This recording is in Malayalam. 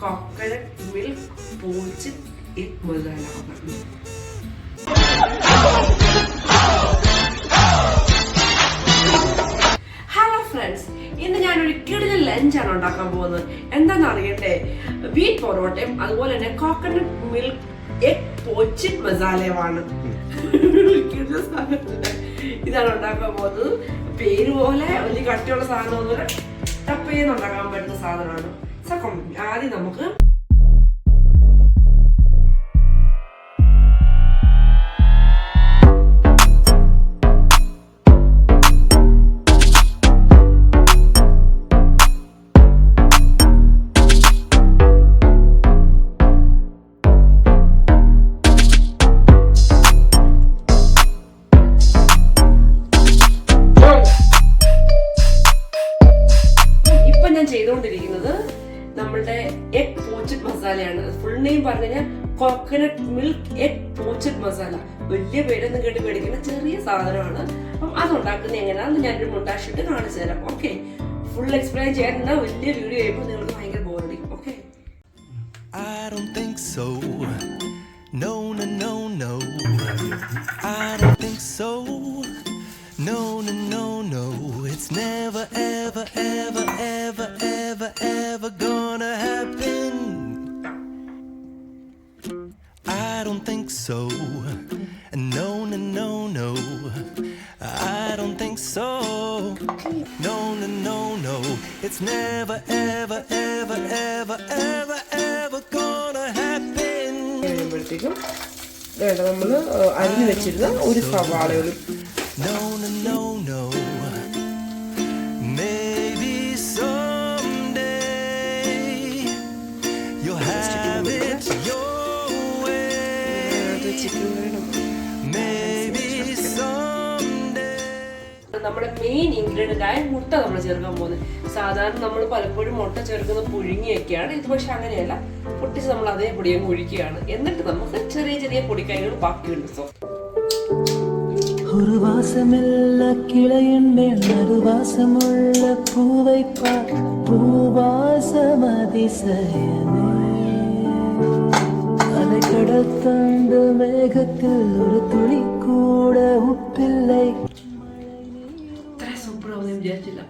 coconut milk poached egg masala. Hello friends, ഇന്ന് ഞാനൊരു കിടിലൻ ലഞ്ചാണ് ഉണ്ടാക്കാൻ പോകുന്നത്. എന്താണെന്ന് അറിയട്ടെ, വീറ്റ് പൊറോട്ടയും അതുപോലെ തന്നെ കോക്കനട്ട് മിൽക്ക് എഗ് പോച്ച്ഡ് മസാലയുമാണ്. ഇതാണ് ഉണ്ടാക്കാൻ പോകുന്നത്. പേര് പോലെ വലിയ കട്ടിയുള്ള സാധനമൊന്നുമില്ല, ടപ്പേന്ന് ഉണ്ടാക്കാൻ പറ്റുന്ന സാധനമാണ്. ആദ്യം നമുക്ക് ചെയ്തുകൊണ്ടിരിക്കുന്നത് നമ്മളുടെ എഗ് പോച്ച്ഡ് മസാലയാണ്. ഫുൾ നെയിം പറഞ്ഞു കഴിഞ്ഞാൽ coconut milk egg poached masala. വലിയ പേരൊന്നും കേട്ട് പേടിക്കുന്ന ചെറിയ സാധനമാണ്. അപ്പം അതുണ്ടാക്കുന്നത് എങ്ങനെയാണെന്ന് ഞാനൊരു മുണ്ടാഷിട്ട് കാണിച്ചു തരാം. ഓക്കെ, ഫുൾ എക്സ്പ്ലെയിൻ ചെയ്യാൻ വലിയ വീഡിയോ ആയപ്പോൾ നിങ്ങൾക്ക് ഭയങ്കര ബോറടിക്കും. Okay, I don't think so. No, no, no, no. I don't think so. No, no, no, no. It's never, ever, ever, ever, ever, ever gonna happen. I don't think so. No, no, no, no. I don't think so. No, no, no, no. It's never, ever, ever, ever, ever, ever gonna happen. നമ്മള് അരിഞ്ഞു വെച്ചിരുന്ന ഒരു സവാളയും No, no, no, no. Maybe someday you'll have it your way. Maybe someday. നമ്മുടെ മെയിൻ ഇൻഗ്രീഡിയന്റ് ആയ മുട്ട നമ്മൾ ചേർക്കാൻ പോകുന്നത്. സാധാരണ നമ്മൾ പലപ്പോഴും മുട്ട ചേർക്കുന്നത് പുഴുങ്ങിയൊക്കെയാണ്. ഇത് പക്ഷെ അങ്ങനെയല്ല, പൊട്ടിച്ച് നമ്മൾ അതേ പൊടിയും ഒഴിക്കുകയാണ്. എന്നിട്ട് നമുക്ക് ചെറിയ ചെറിയ പൊടിക്കൈകൾ ബാക്കിയുണ്ട്. ஒரு வாசமில்ல கிளையின் மேல் நறுவாசமுள்ள பூவை பார், பூவாசம் அதிசயமே. அதை கடத்தந்த மேகத்தில் ஒரு துளி கூட உப்பில்லை. സൂപ്പറാവുന്ന വിചാരിച്ചില്ല.